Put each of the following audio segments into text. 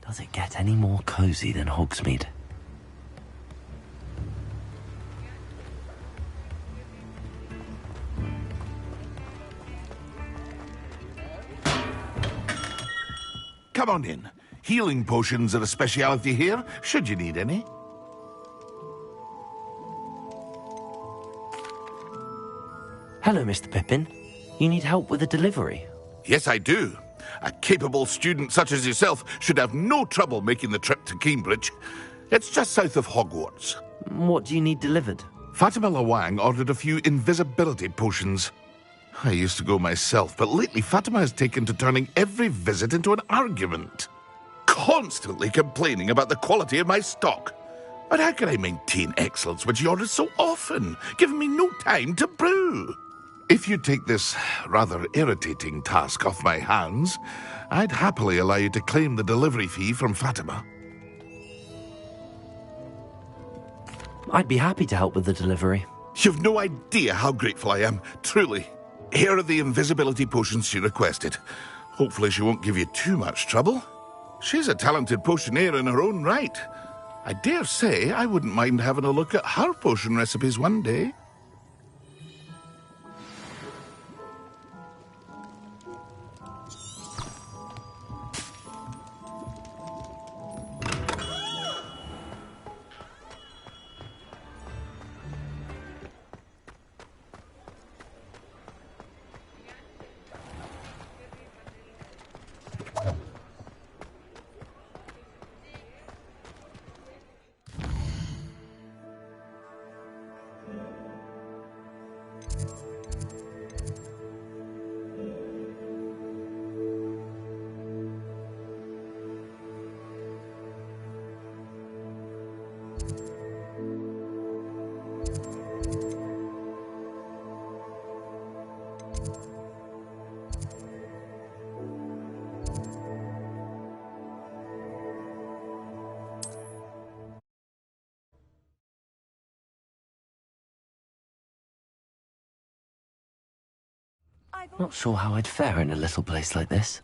Does it get any more cosy than Hogsmeade? Come on in. Healing potions are a speciality here, should you need any. Hello, Mr. Pippin. You need help with a delivery? Yes, I do. A capable student such as yourself should have no trouble making the trip to Cambridge. It's just south of Hogwarts. What do you need delivered? Fatima Lawang ordered a few invisibility potions. I used to go myself, but lately Fatima has taken to turning every visit into an argument. Constantly complaining about the quality of my stock. But how can I maintain excellence when she orders so often, giving me no time to brew? If you take this rather irritating task off my hands, I'd happily allow you to claim the delivery fee from Fatima. I'd be happy to help with the delivery. You've no idea how grateful I am, truly. Here are the invisibility potions she requested. Hopefully she won't give you too much trouble. She's a talented potioneer in her own right. I dare say I wouldn't mind having a look at her potion recipes one day. Not sure how I'd fare in a little place like this.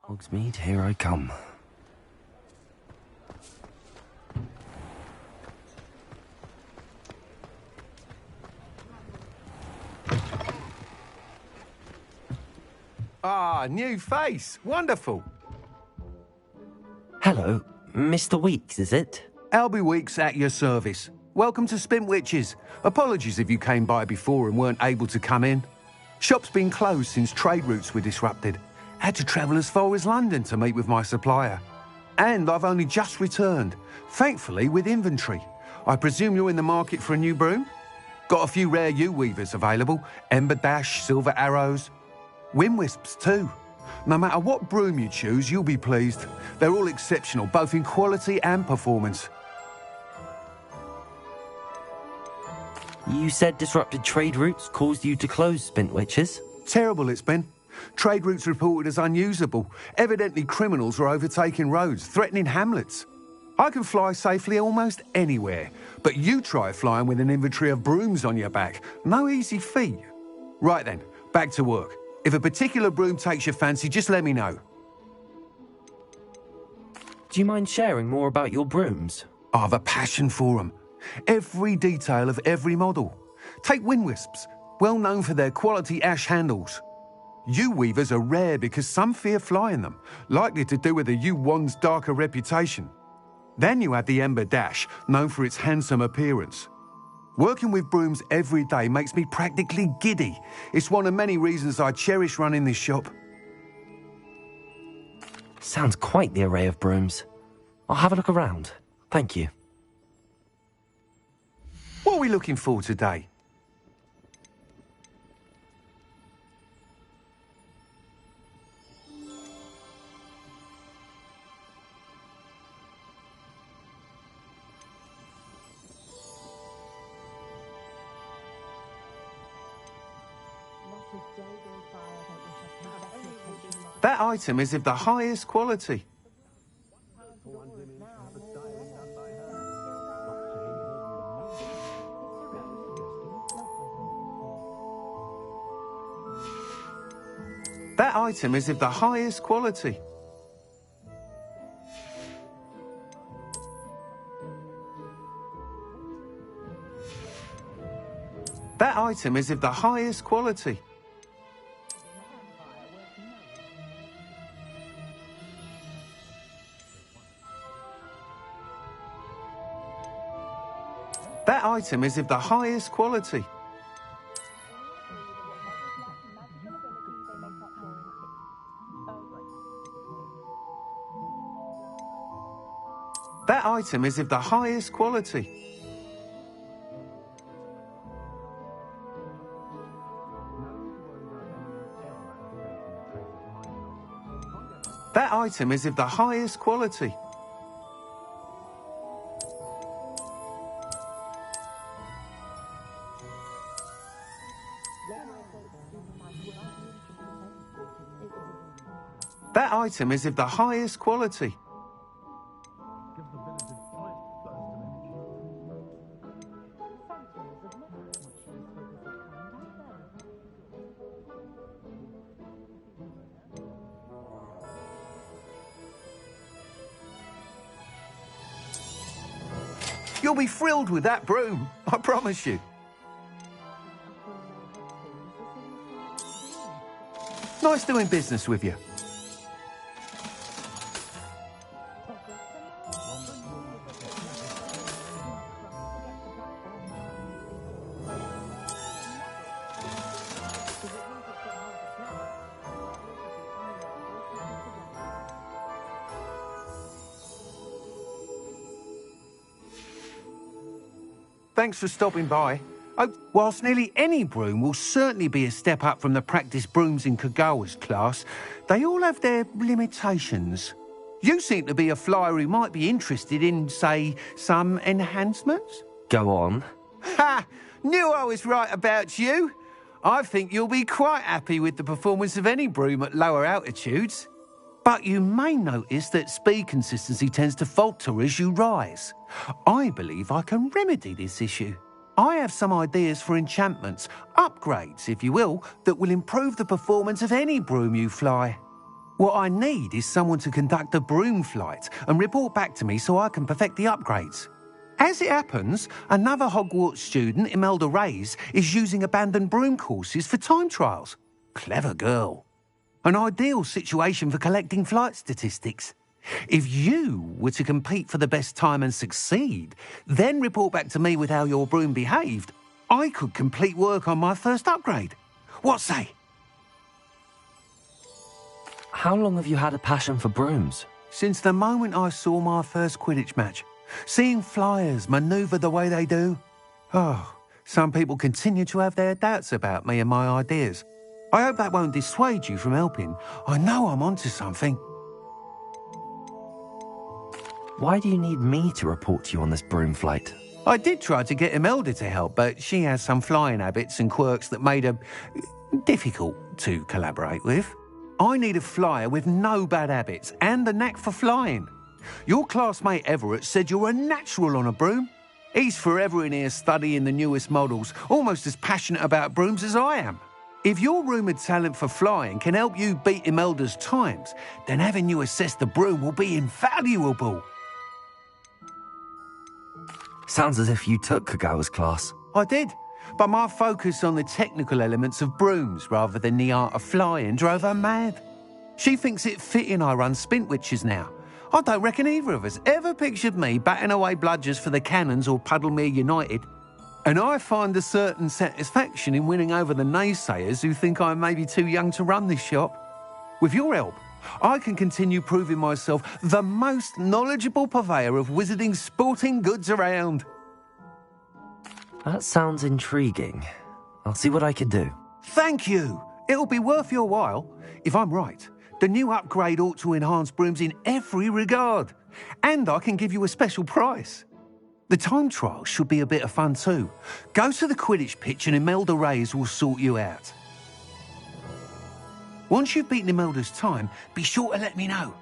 Hogsmeade, here I come. Ah, new face. Wonderful. Hello, Mr. Weeks, is it? Albie Weeks at your service. Welcome to Spintwitches. Apologies if you came by before and weren't able to come in. Shop's been closed since trade routes were disrupted. Had to travel as far as London to meet with my supplier. And I've only just returned, thankfully with inventory. I presume you're in the market for a new broom? Got a few rare yew-weavers available. Ember Dash, Silver Arrows. Wind Wisps too. No matter what broom you choose, you'll be pleased. They're all exceptional, both in quality and performance. You said disrupted trade routes caused you to close Spintwitches? Terrible it's been. Trade routes reported as unusable. Evidently criminals are overtaking roads, threatening hamlets. I can fly safely almost anywhere, but you try flying with an inventory of brooms on your back. No easy feat. Right then, back to work. If a particular broom takes your fancy, just let me know. Do you mind sharing more about your brooms? I have a passion for them. Every detail of every model. Take Wind Wisps, well known for their quality ash handles. Yew-weavers are rare because some fear flying them, likely to do with the yew wand's darker reputation. Then you have the Ember Dash, known for its handsome appearance. Working with brooms every day makes me practically giddy. It's one of many reasons I cherish running this shop. Sounds quite the array of brooms. I'll have a look around. Thank you. What are we looking for today? That item is of the highest quality. That item is of the highest quality. That item is of the highest quality. That item is of the highest quality. That item is of the highest quality. That item is of the highest quality. That item is of the highest quality. You'll be thrilled with that broom, I promise you. Nice doing business with you. Thanks for stopping by. Oh, whilst nearly any broom will certainly be a step up from the practice brooms in Kagawa's class, they all have their limitations. You seem to be a flyer who might be interested in, say, some enhancements? Go on. Ha! Knew I was right about you. I think you'll be quite happy with the performance of any broom at lower altitudes. But you may notice that speed consistency tends to falter as you rise. I believe I can remedy this issue. I have some ideas for enchantments, upgrades, if you will, that will improve the performance of any broom you fly. What I need is someone to conduct a broom flight and report back to me so I can perfect the upgrades. As it happens, another Hogwarts student, Imelda Reyes, is using abandoned broom courses for time trials. Clever girl. An ideal situation for collecting flight statistics. If you were to compete for the best time and succeed, then report back to me with how your broom behaved, I could complete work on my first upgrade. What say? How long have you had a passion for brooms? Since the moment I saw my first Quidditch match. Seeing flyers manoeuvre the way they do. Oh, some people continue to have their doubts about me and my ideas. I hope that won't dissuade you from helping. I know I'm onto something. Why do you need me to report to you on this broom flight? I did try to get Imelda to help, but she has some flying habits and quirks that made her difficult to collaborate with. I need a flyer with no bad habits and the knack for flying. Your classmate Everett said you're a natural on a broom. He's forever in here studying the newest models, almost as passionate about brooms as I am. If your rumoured talent for flying can help you beat Imelda's times, then having you assess the broom will be invaluable. Sounds as if you took Kagawa's class. I did, but my focus on the technical elements of brooms rather than the art of flying drove her mad. She thinks it fitting I run Spintwitches now. I don't reckon either of us ever pictured me batting away bludgers for the Cannons or Puddlemere United. And I find a certain satisfaction in winning over the naysayers who think I may be too young to run this shop. With your help, I can continue proving myself the most knowledgeable purveyor of wizarding sporting goods around. That sounds intriguing. I'll see what I can do. Thank you. It'll be worth your while. If I'm right, the new upgrade ought to enhance brooms in every regard. And I can give you a special price. The time trial should be a bit of fun too. Go to the Quidditch pitch and Imelda Reyes will sort you out. Once you've beaten Imelda's time, be sure to let me know.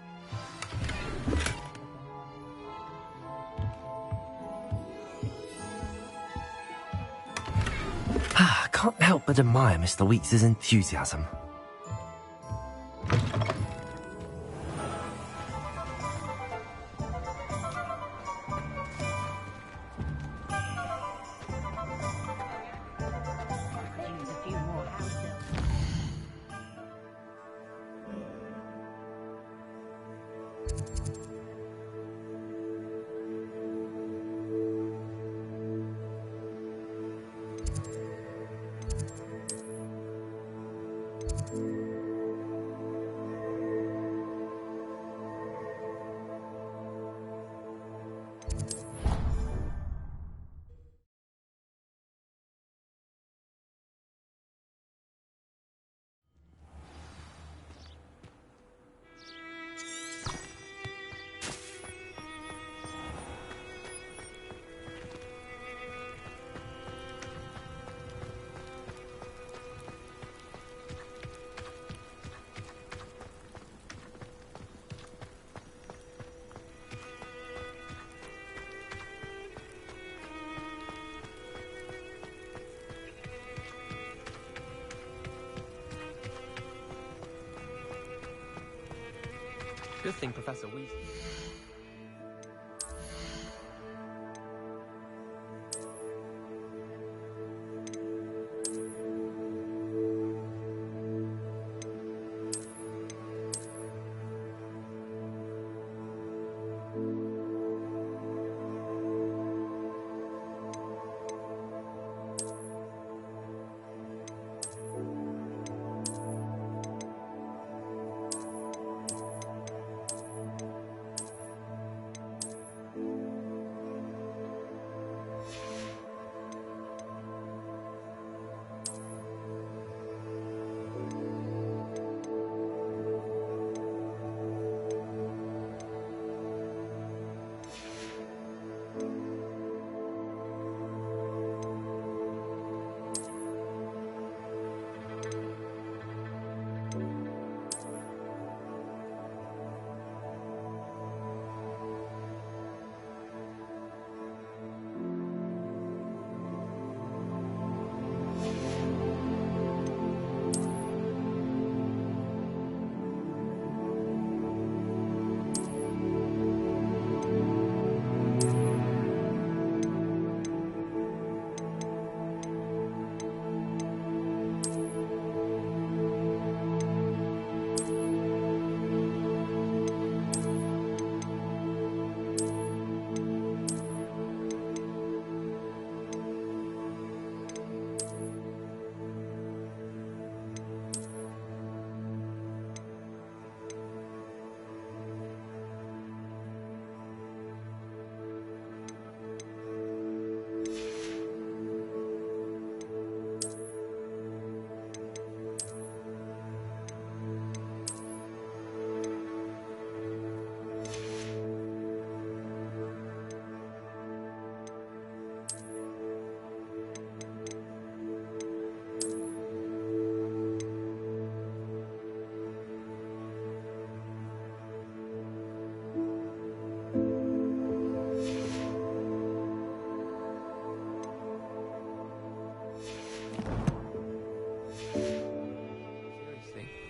I can't help but admire Mr. Weeks' enthusiasm. Good thing Professor Weasley...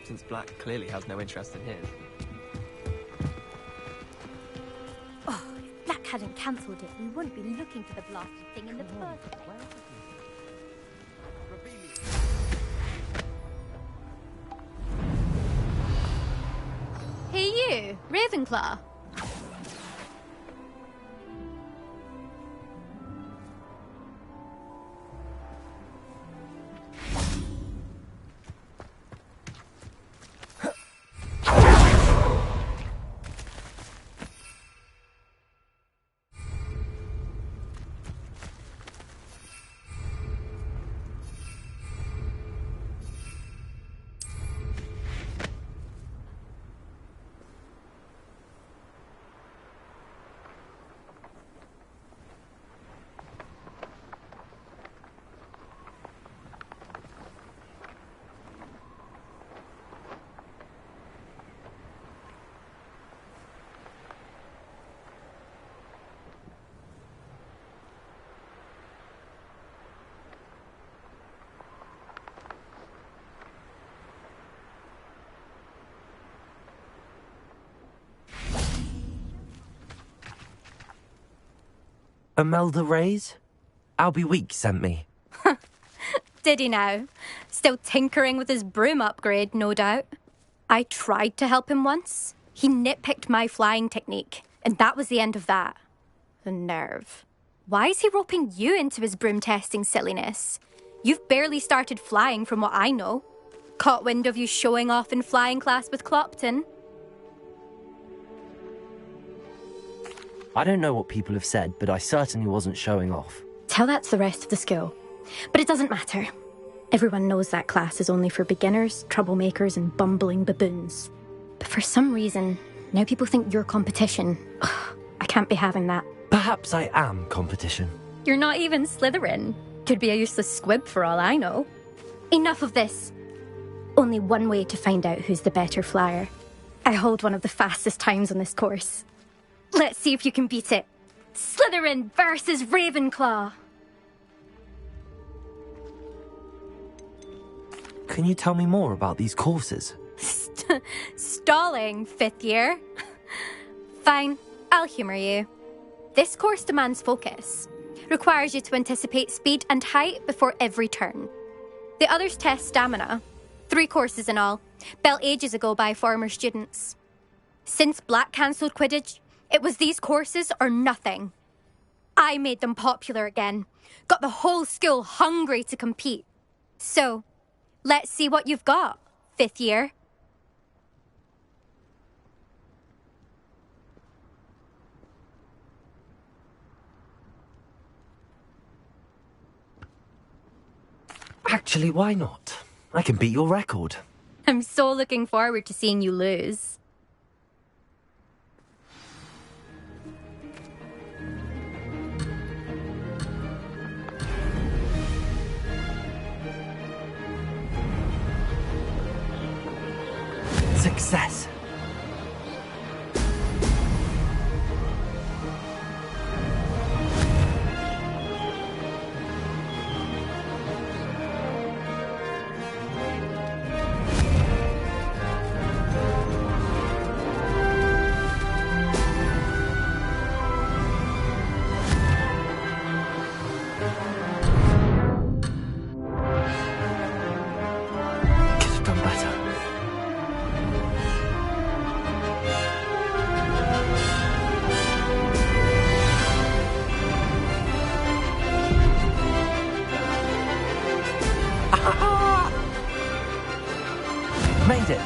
since Black clearly has no interest in his. Oh, if Black hadn't cancelled it, we wouldn't be looking for the blasted thing in the first place. Hey you, Ravenclaw. Imelda Reyes? Albie Weeks sent me. Did he now? Still tinkering with his broom upgrade, no doubt. I tried to help him once. He nitpicked my flying technique, and that was the end of that. The nerve. Why is he roping you into his broom testing silliness? You've barely started flying from what I know. Caught wind of you showing off in flying class with Clopton. I don't know what people have said, but I certainly wasn't showing off. Tell that to the rest of the school. But it doesn't matter. Everyone knows that class is only for beginners, troublemakers, and bumbling baboons. But for some reason, now people think you're competition. Ugh, I can't be having that. Perhaps I am competition. You're not even Slytherin. Could be a useless squib for all I know. Enough of this. Only one way to find out who's the better flyer. I hold one of the fastest times on this course. Let's see if you can beat it. Slytherin versus Ravenclaw. Can you tell me more about these courses? Stalling, 5th year. Fine, I'll humour you. This course demands focus. Requires you to anticipate speed and height before every turn. The others test stamina. 3 courses in all, built ages ago by former students. Since Black cancelled Quidditch, it was these courses or nothing. I made them popular again. Got the whole school hungry to compete. So, let's see what you've got, 5th year. Actually, why not? I can beat your record. I'm so looking forward to seeing you lose. Success. Could have done better. Made it.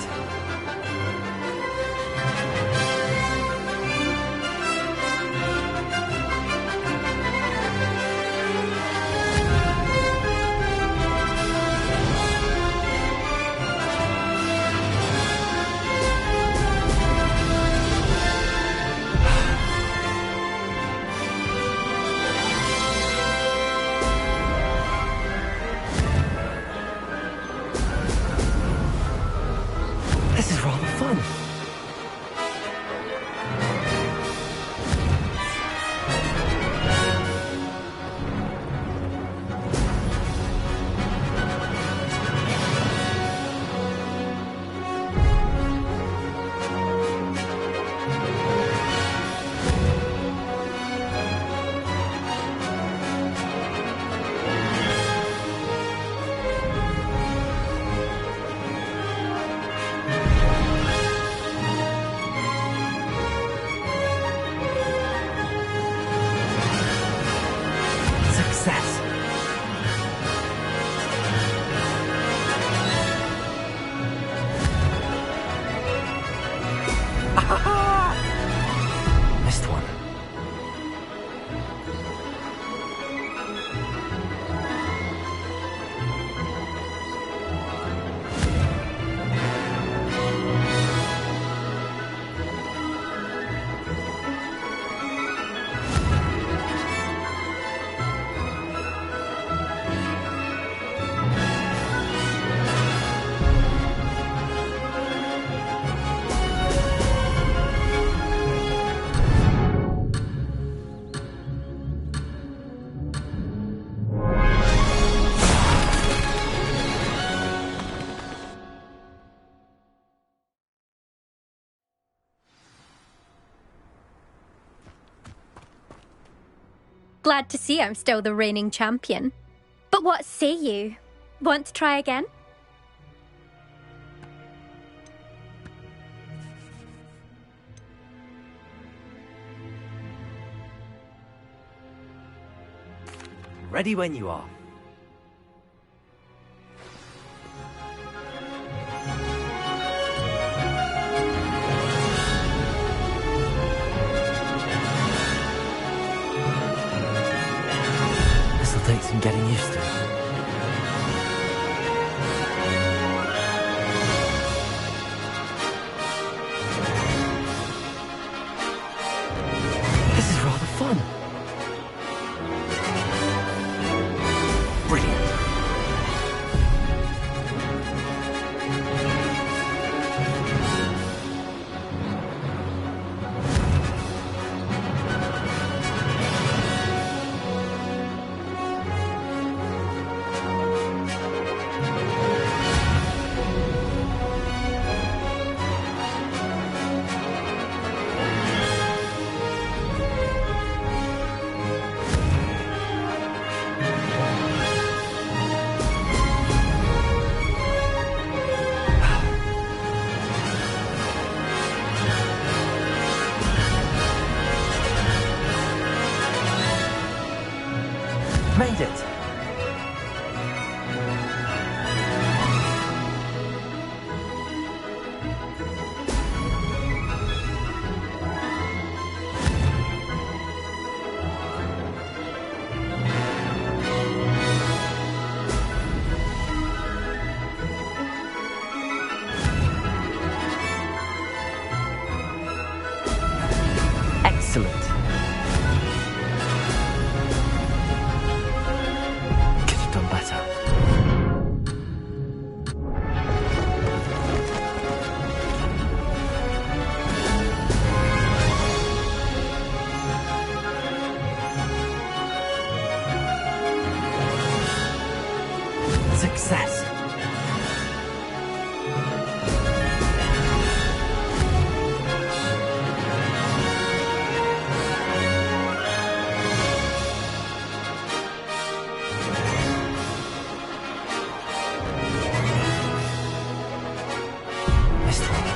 Glad to see I'm still the reigning champion. But what say you? Want to try again? Ready when you are. This'll take some getting used to. This is rather fun. Brilliant. Made it. Excellent. Could have done better. Success. Missed one.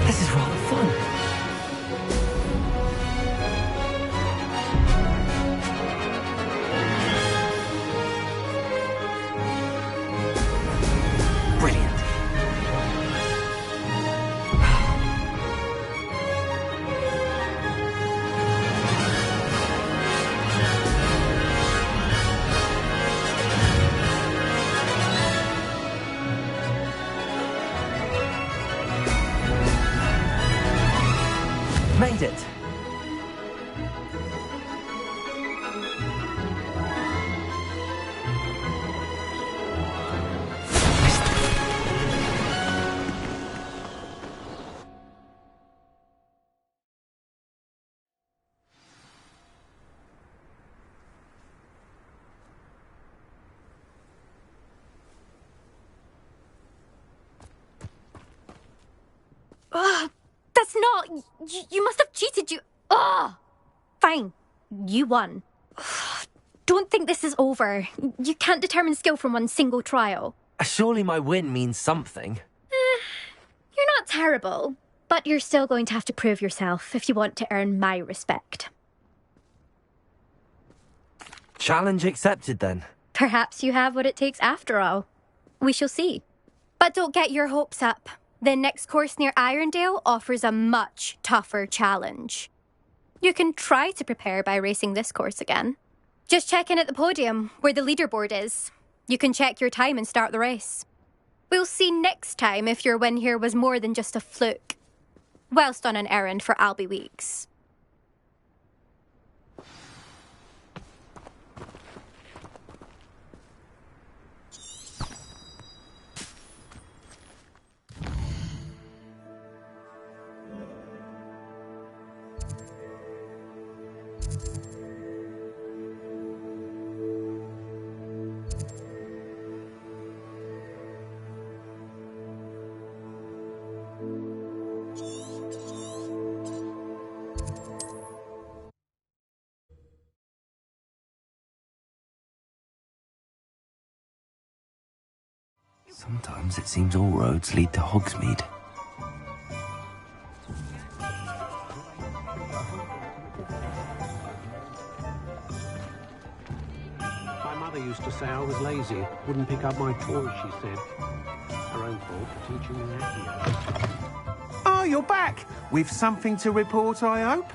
This is rather fun. Brilliant. Made it. Ugh, that's not... You must have cheated, you... Ugh! Fine. You won. Ugh, don't think this is over. You can't determine skill from one single trial. Surely my win means something. You're not terrible, but you're still going to have to prove yourself if you want to earn my respect. Challenge accepted then. Perhaps you have what it takes after all. We shall see. But don't get your hopes up. The next course near Irondale offers a much tougher challenge. You can try to prepare by racing this course again. Just check in at the podium, where the leaderboard is. You can check your time and start the race. We'll see next time if your win here was more than just a fluke. Whilst on an errand for Albie Weeks. Sometimes it seems all roads lead to Hogsmeade. My mother used to say I was lazy, wouldn't pick up my toys, she said. Her own fault for teaching me that. Oh, you're back! With something to report, I hope?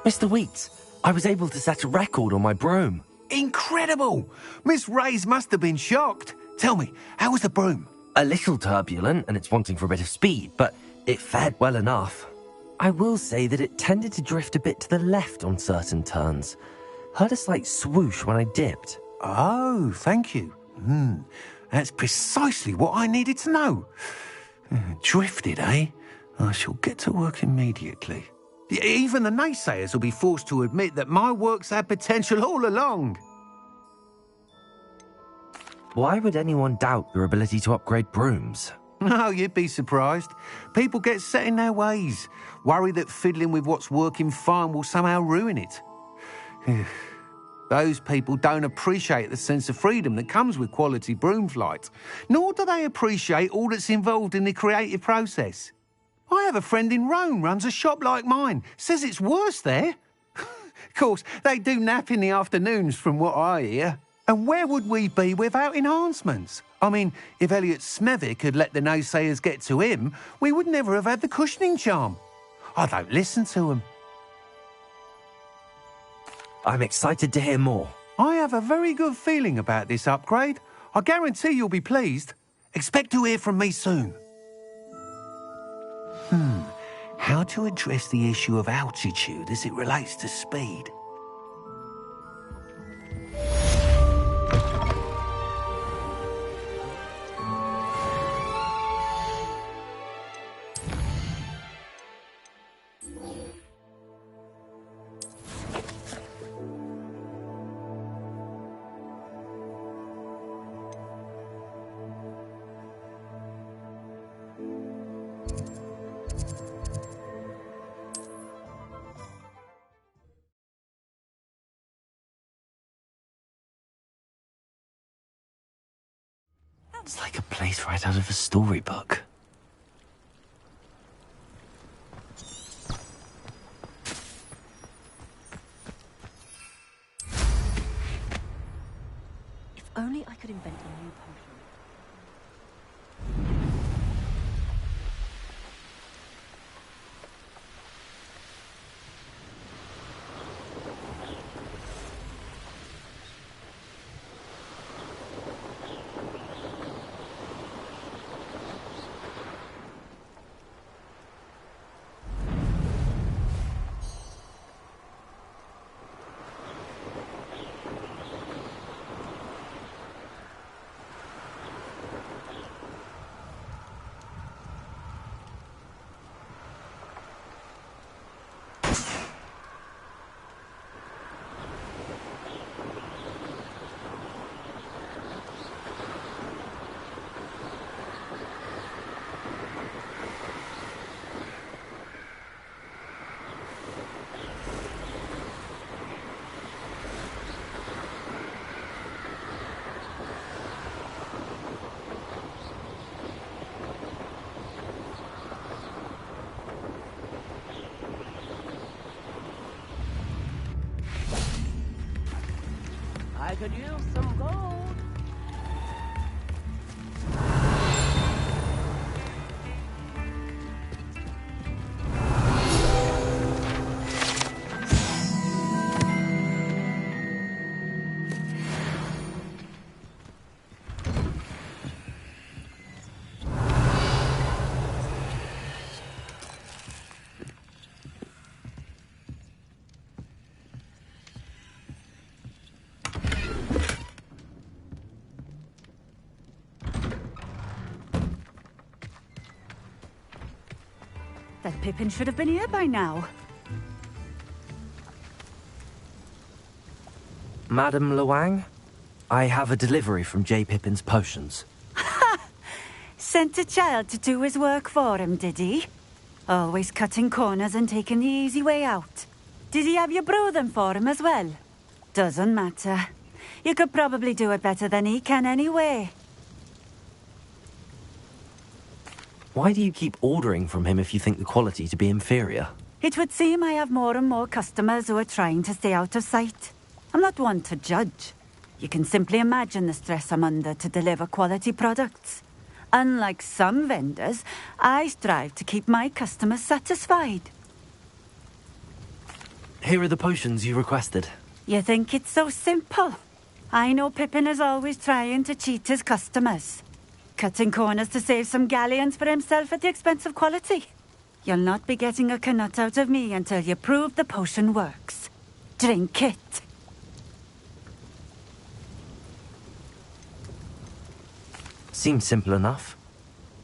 Mr. Wheats, I was able to set a record on my broom. Incredible! Miss Reyes must have been shocked. Tell me, how was the broom? A little turbulent, and it's wanting for a bit of speed, but it fared well enough. I will say that it tended to drift a bit to the left on certain turns. Heard a slight swoosh when I dipped. Oh, thank you. That's precisely what I needed to know. Drifted, eh? I shall get to work immediately. Even the naysayers will be forced to admit that my work's had potential all along. Why would anyone doubt your ability to upgrade brooms? No, you'd be surprised. People get set in their ways, worry that fiddling with what's working fine will somehow ruin it. Those people don't appreciate the sense of freedom that comes with quality broom flight, nor do they appreciate all that's involved in the creative process. I have a friend in Rome runs a shop like mine, says it's worse there. Of course, they do nap in the afternoons from what I hear. And where would we be without enhancements? I mean, if Elliot Smethwick had let the naysayers get to him, we would never have had the cushioning charm. I don't listen to them. I'm excited to hear more. I have a very good feeling about this upgrade. I guarantee you'll be pleased. Expect to hear from me soon. How to address the issue of altitude as it relates to speed? It's like a place right out of a storybook. If only I could invent a new potion. I could use some gold. That Pippin should have been here by now. Madam Luang, I have a delivery from J. Pippin's potions. Sent a child to do his work for him, did he? Always cutting corners and taking the easy way out. Did he have you brew them for him as well? Doesn't matter. You could probably do it better than he can anyway. Why do you keep ordering from him if you think the quality to be inferior? It would seem I have more and more customers who are trying to stay out of sight. I'm not one to judge. You can simply imagine the stress I'm under to deliver quality products. Unlike some vendors, I strive to keep my customers satisfied. Here are the potions you requested. You think it's so simple? I know Pippin is always trying to cheat his customers. Cutting corners to save some galleons for himself at the expense of quality. You'll not be getting a canut out of me until you prove the potion works. Drink it. Seems simple enough.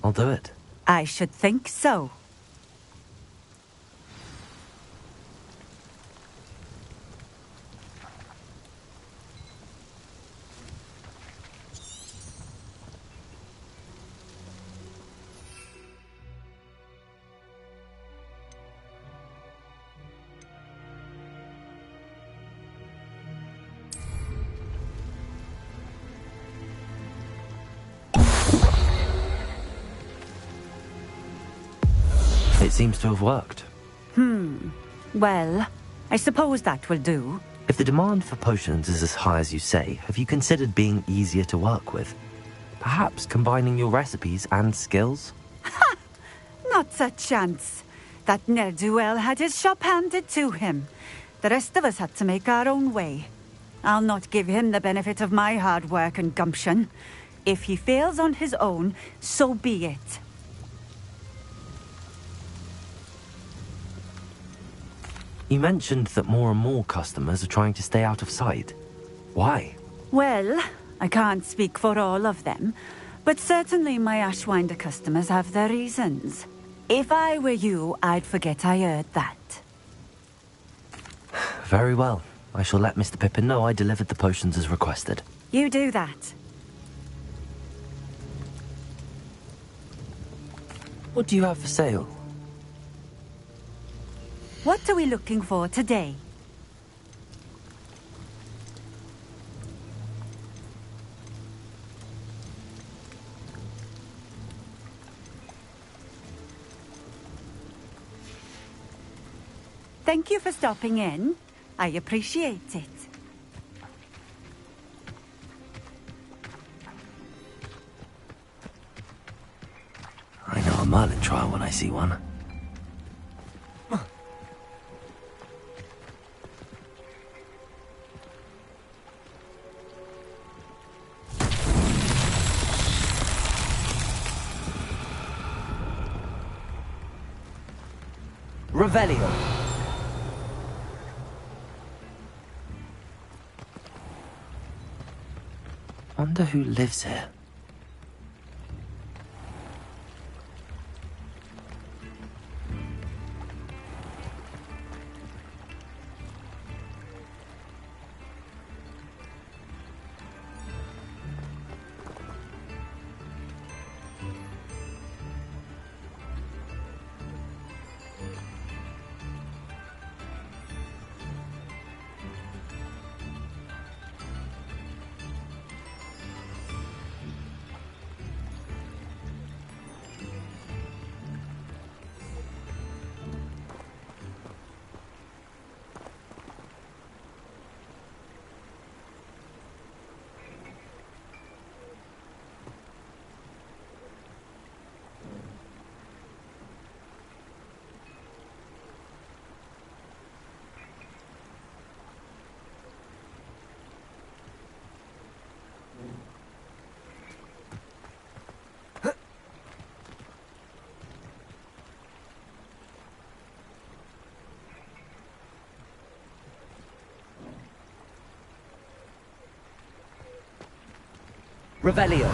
I'll do it. I should think so. It seems to have worked. Well, I suppose that will do. If the demand for potions is as high as you say, have you considered being easier to work with? Perhaps combining your recipes and skills? Not a chance. That ne'er-do-well had his shop handed to him. The rest of us had to make our own way. I'll not give him the benefit of my hard work and gumption. If he fails on his own, so be it. You mentioned that more and more customers are trying to stay out of sight. Why? Well, I can't speak for all of them, but certainly my Ashwinder customers have their reasons. If I were you, I'd forget I heard that. Very well. I shall let Mr. Pippin know I delivered the potions as requested. You do that. What do you have for sale? What are we looking for today? Thank you for stopping in. I appreciate it. I know a Merlin trial when I see one. Revelio. Wonder who lives here. Revelio.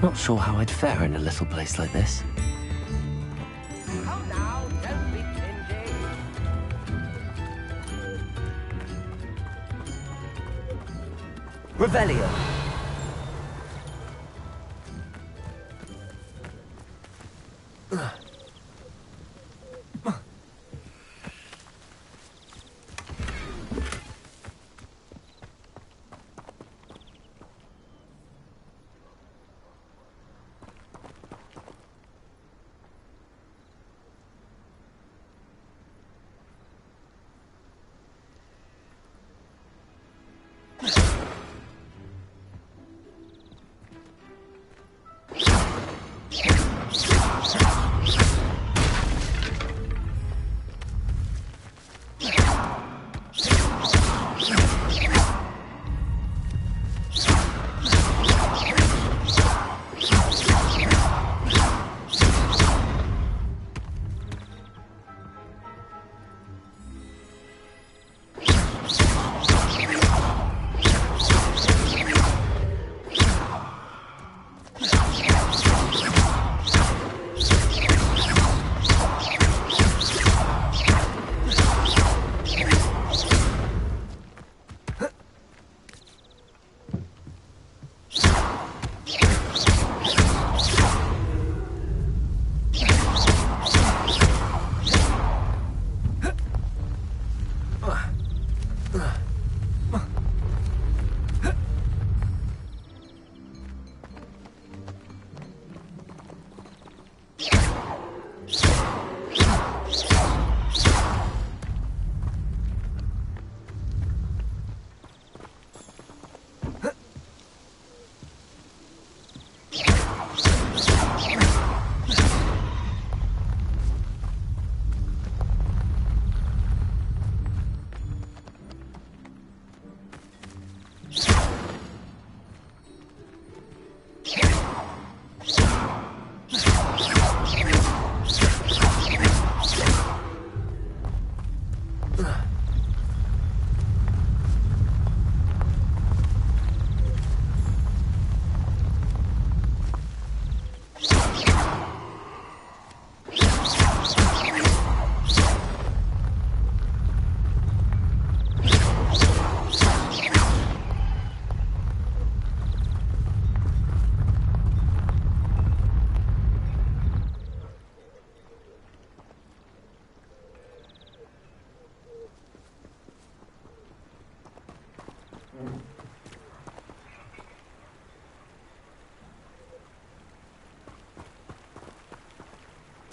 Not sure how I'd fare in a little place like this. Come now, don't be cringy. Revelio.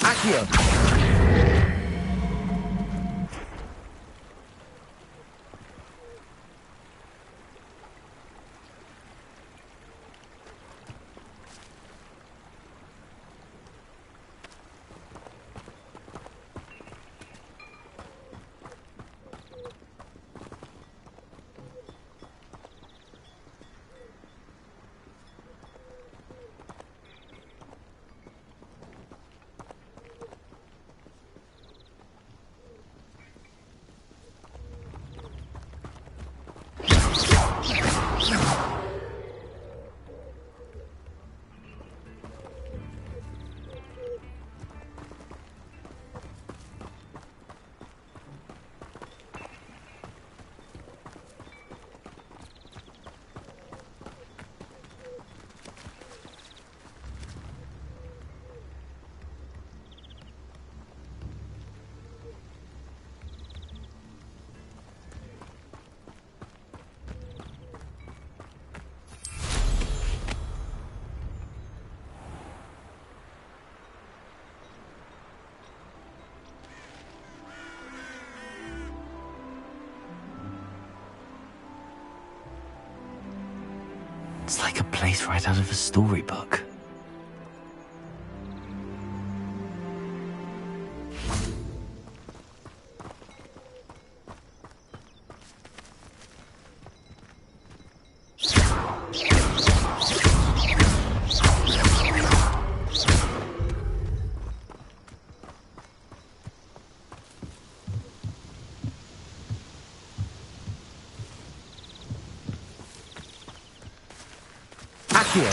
Accio. It's like a place right out of a storybook. Accio.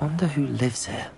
Wonder who lives here.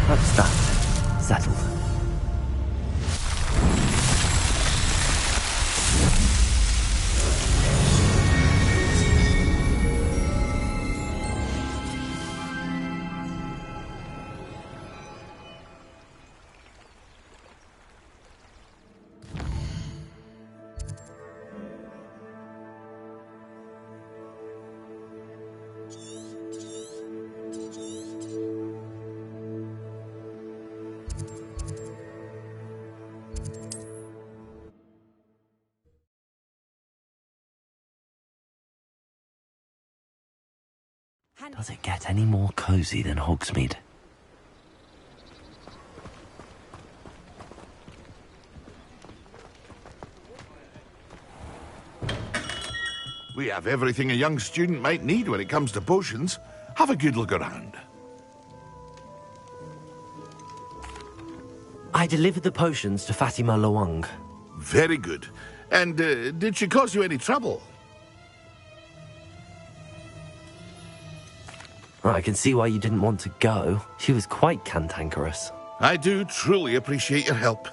That's that. Settled. Does it get any more cozy than Hogsmeade? We have everything a young student might need when it comes to potions. Have a good look around. I delivered the potions to Fatima Lawang. Very good. And did she cause you any trouble? I can see why you didn't want to go. She was quite cantankerous. I do truly appreciate your help.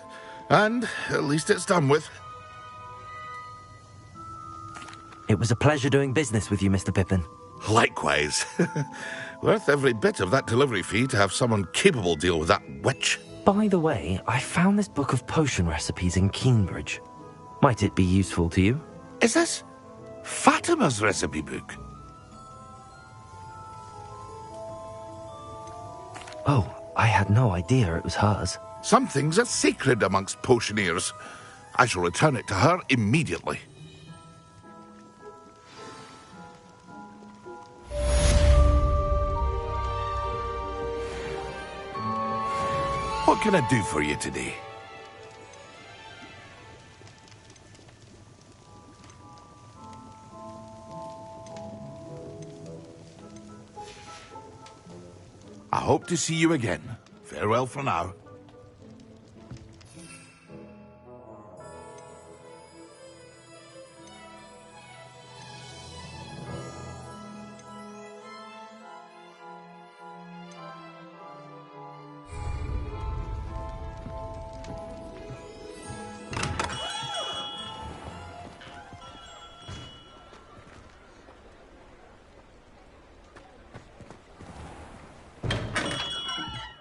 And at least it's done with. It was a pleasure doing business with you, Mr. Pippin. Likewise. Worth every bit of that delivery fee to have someone capable deal with that witch. By the way, I found this book of potion recipes in Cambridge. Might it be useful to you? Is this Fatima's recipe book? Oh, I had no idea it was hers. Some things are sacred amongst potioneers. I shall return it to her immediately. What can I do for you today? I hope to see you again. Farewell for now.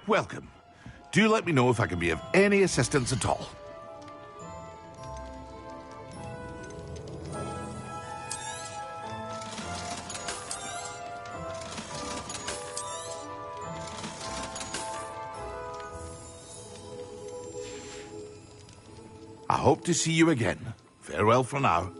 Welcome. Do let me know if I can be of any assistance at all. I hope to see you again. Farewell for now.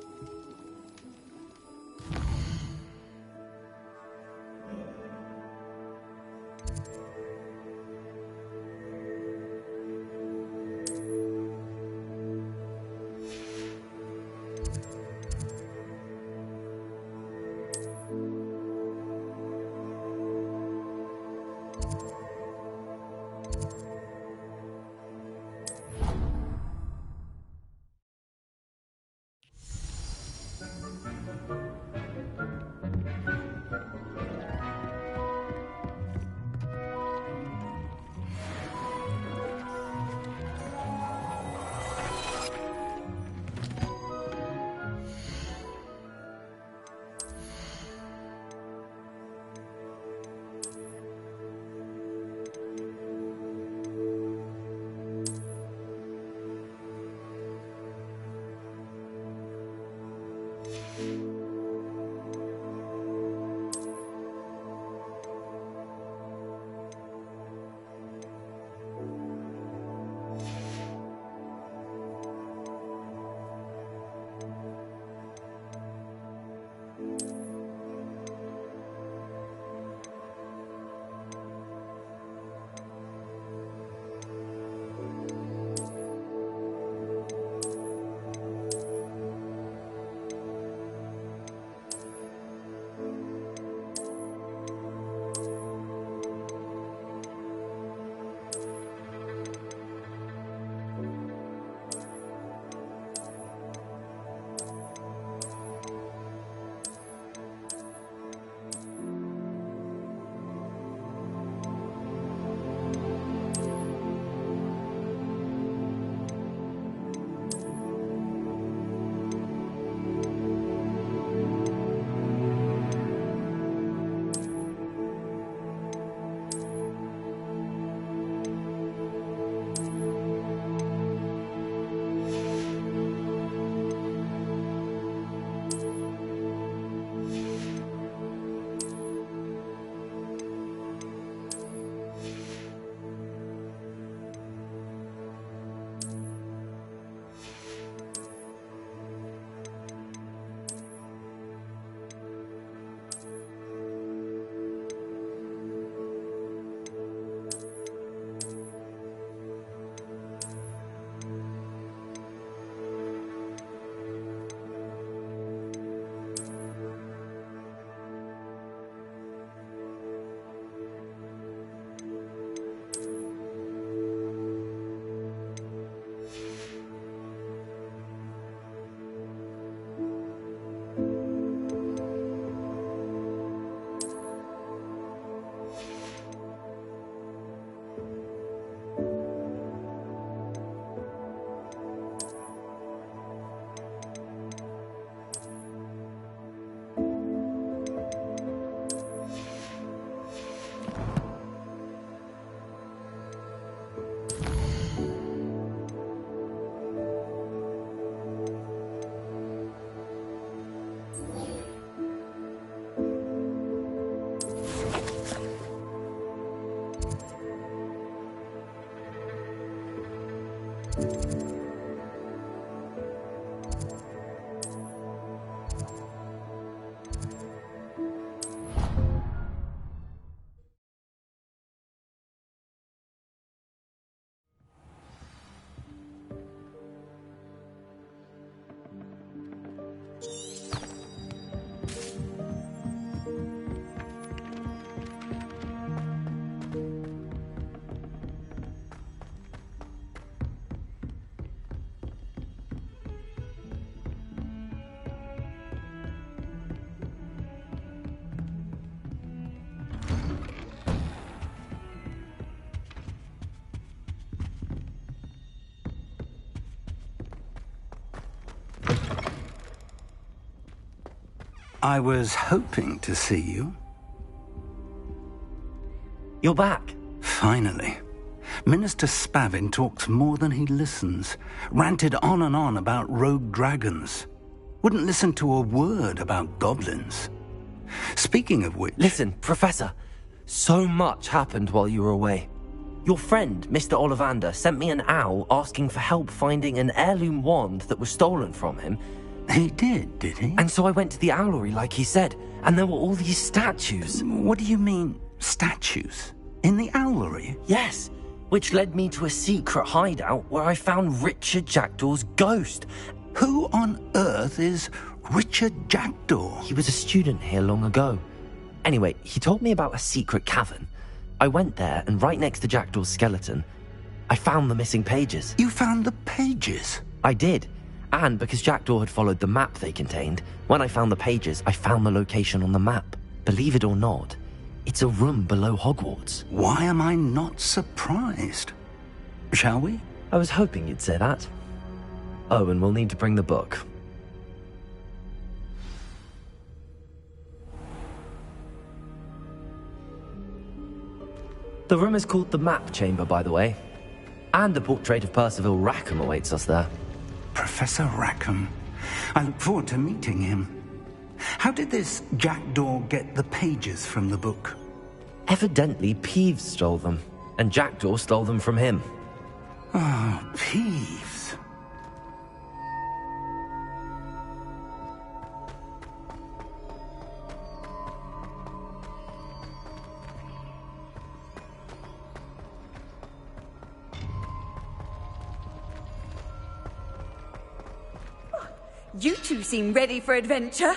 I was hoping to see you. You're back. Finally. Minister Spavin talks more than he listens. Ranted on and on about rogue dragons. Wouldn't listen to a word about goblins. Speaking of which... Listen, Professor. So much happened while you were away. Your friend, Mr. Ollivander, sent me an owl asking for help finding an heirloom wand that was stolen from him. He did he? And so I went to the owlery like he said, and there were all these statues. What do you mean, statues? In the owlery? Yes, which led me to a secret hideout where I found Richard Jackdaw's ghost. Who on earth is Richard Jackdaw? He was a student here long ago. Anyway, he told me about a secret cavern. I went there, and right next to Jackdaw's skeleton, I found the missing pages. You found the pages? I did. And because Jackdaw had followed the map they contained, when I found the pages, I found the location on the map. Believe it or not, it's a room below Hogwarts. Why am I not surprised? Shall we? I was hoping you'd say that. Oh, and we'll need to bring the book. The room is called the Map Chamber, by the way. And a portrait of Percival Rackham awaits us there. Professor Rackham. I look forward to meeting him. How did this Jackdaw get the pages from the book? Evidently, Peeves stole them, and Jackdaw stole them from him. Oh, Peeves. You two seem ready for adventure.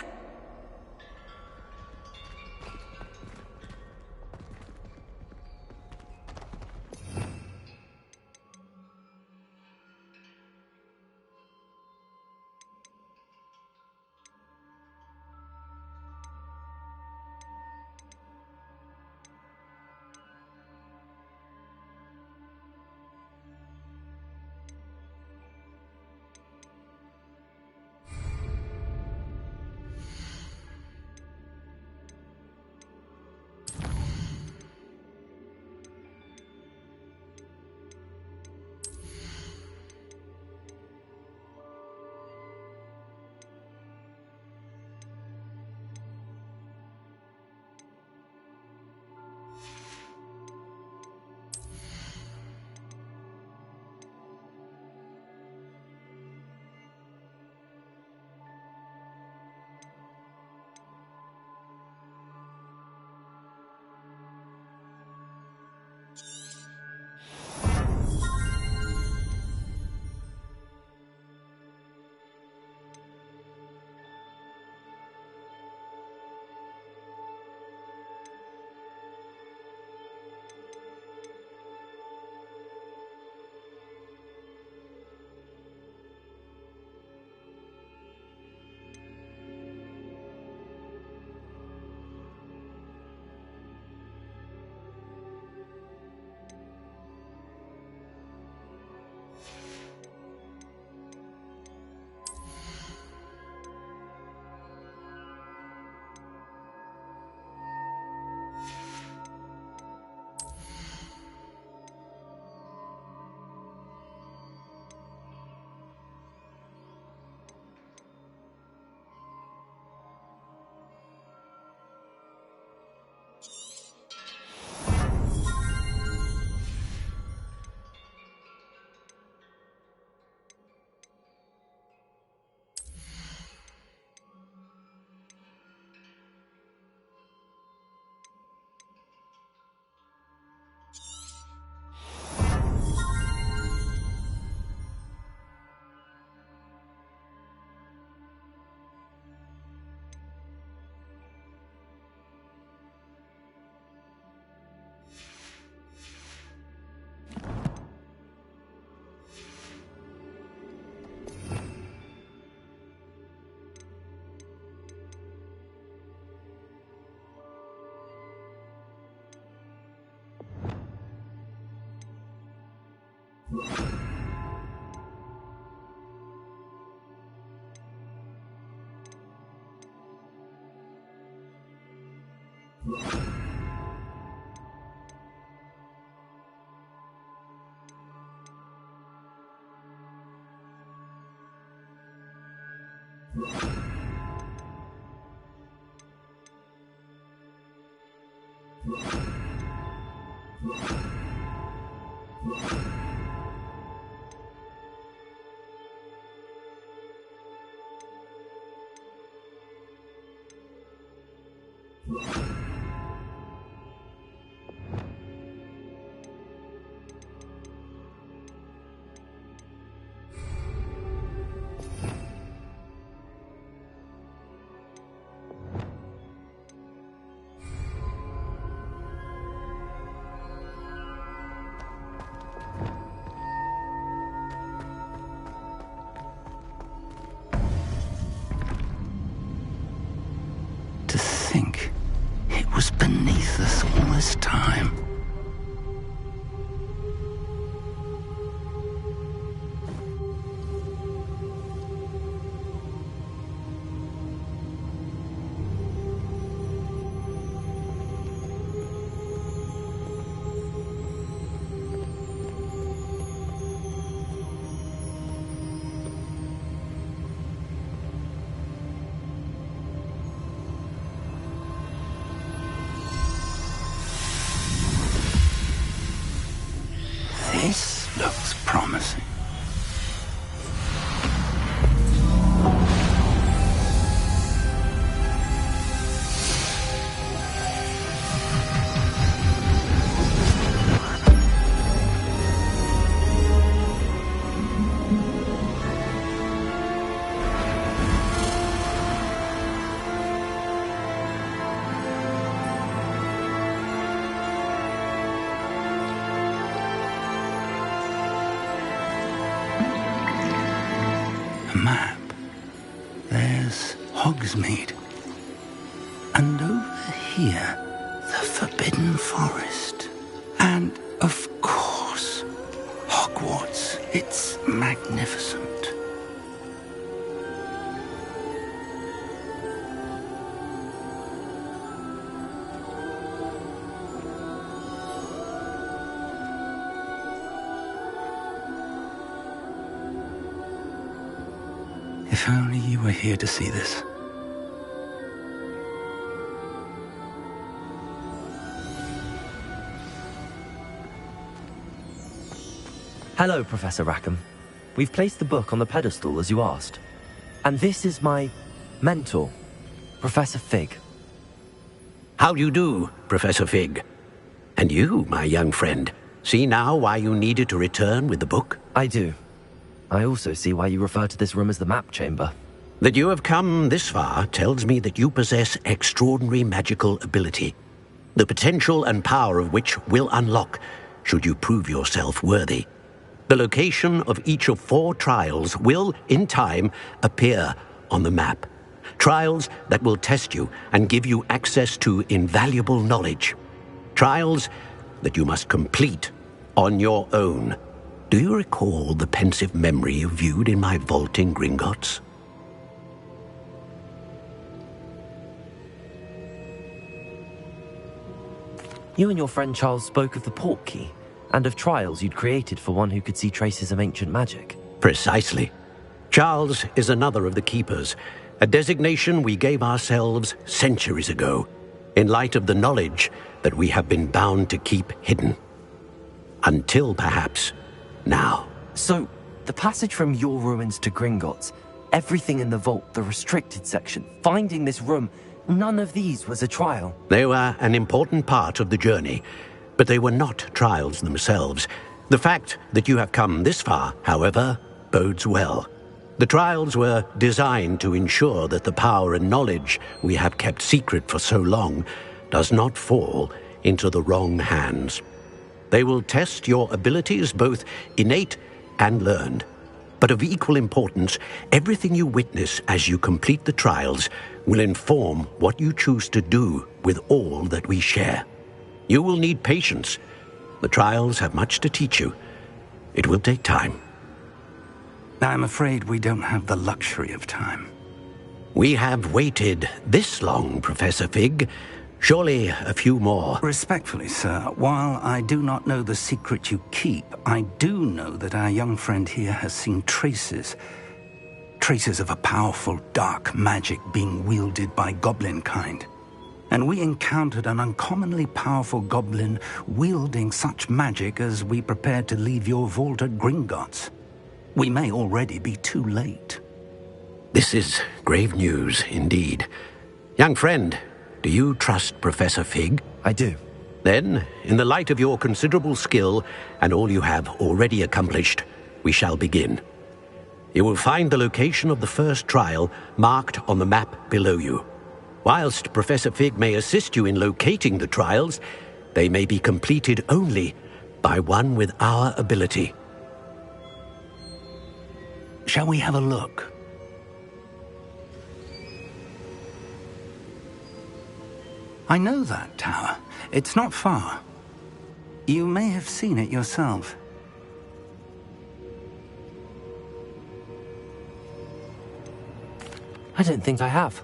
To think it was beneath us all this time. This looks promising. Map. There's Hogsmeade. And over here, the Forbidden Forest. And, of course, Hogwarts. It's magnificent. If only you were here to see this. Hello, Professor Rackham. We've placed the book on the pedestal as you asked. And this is my mentor, Professor Fig. How do you do, Professor Fig? And you, my young friend, see now why you needed to return with the book? I do. I also see why you refer to this room as the map chamber. That you have come this far tells me that you possess extraordinary magical ability, the potential and power of which will unlock should you prove yourself worthy. The location of each of 4 trials will, in time, appear on the map. Trials that will test you and give you access to invaluable knowledge. Trials that you must complete on your own. Do you recall the pensive memory you viewed in my vault in Gringotts? You and your friend Charles spoke of the portkey, and of trials you'd created for one who could see traces of ancient magic. Precisely. Charles is another of the Keepers, a designation we gave ourselves centuries ago, in light of the knowledge that we have been bound to keep hidden. Until, perhaps, now. So, the passage from your ruins to Gringotts, everything in the vault, the restricted section, finding this room, none of these was a trial. They were an important part of the journey, but they were not trials themselves. The fact that you have come this far, however, bodes well. The trials were designed to ensure that the power and knowledge we have kept secret for so long does not fall into the wrong hands. They will test your abilities, both innate and learned. But of equal importance, everything you witness as you complete the trials will inform what you choose to do with all that we share. You will need patience. The trials have much to teach you. It will take time. I'm afraid we don't have the luxury of time. We have waited this long, Professor Fig. Surely a few more. Respectfully, sir, while I do not know the secret you keep, I do know that our young friend here has seen traces of a powerful dark magic being wielded by goblin kind. And we encountered an uncommonly powerful goblin wielding such magic as we prepared to leave your vault at Gringotts. We may already be too late. This is grave news indeed. Young friend, do you trust Professor Fig? I do. Then, in the light of your considerable skill and all you have already accomplished, we shall begin. You will find the location of the first trial marked on the map below you. Whilst Professor Fig may assist you in locating the trials, they may be completed only by one with our ability. Shall we have a look? I know that tower. It's not far. You may have seen it yourself. I don't think I have.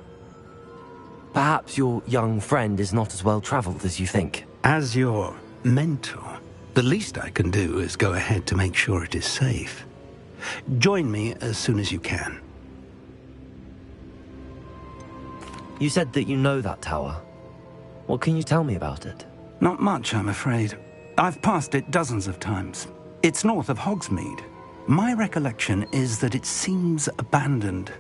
Perhaps your young friend is not as well traveled as you think. As your mentor, the least I can do is go ahead to make sure it is safe. Join me as soon as you can. You said that you know that tower. What can you tell me about it? Not much, I'm afraid. I've passed it dozens of times. It's north of Hogsmeade. My recollection is that it seems abandoned.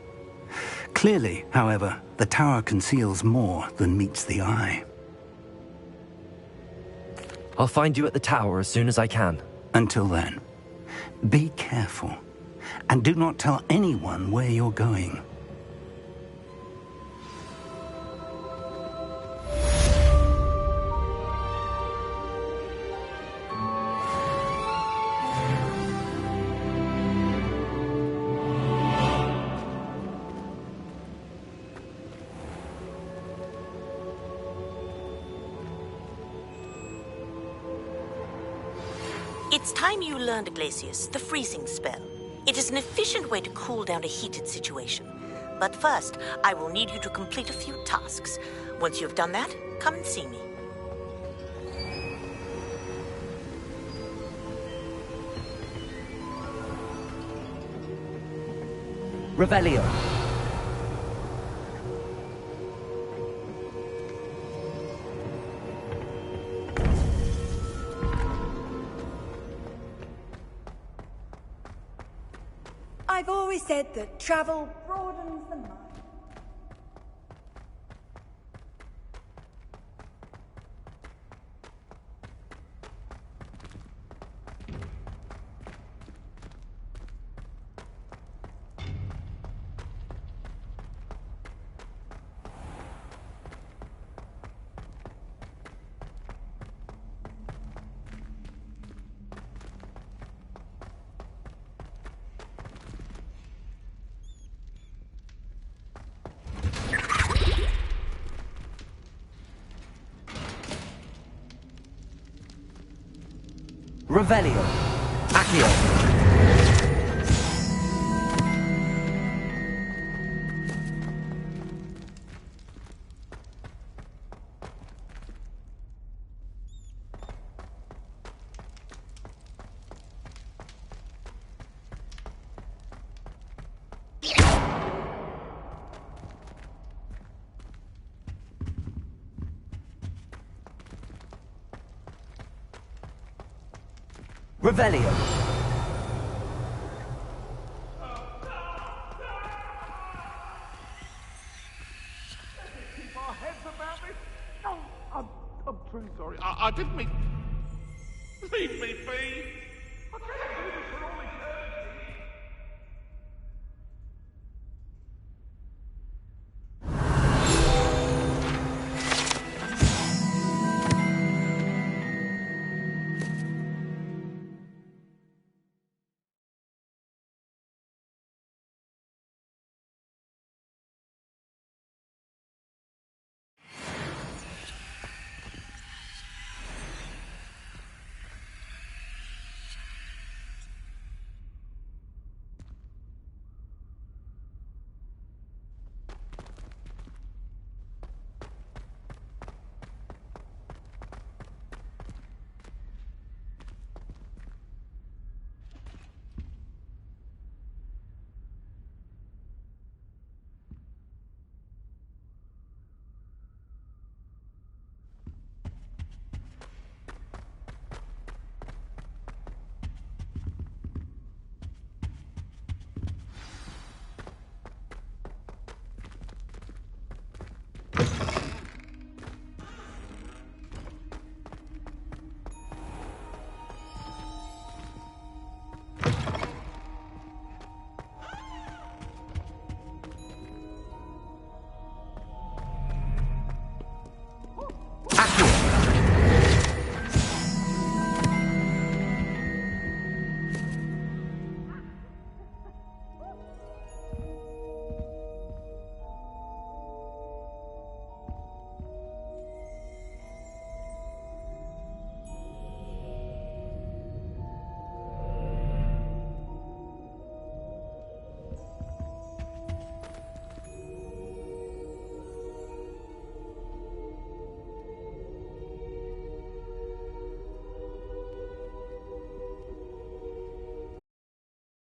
Clearly, however, the tower conceals more than meets the eye. I'll find you at the tower as soon as I can. Until then, be careful, and do not tell anyone where you're going. It's time you learned, Glacius, the freezing spell. It is an efficient way to cool down a heated situation. But first, I will need you to complete a few tasks. Once you have done that, come and see me. Revelio. I've always said that travel broadens the mind. Revelio. Accio. Revelio. Keep our heads about this. No, I'm truly sorry. I didn't mean... Leave me be.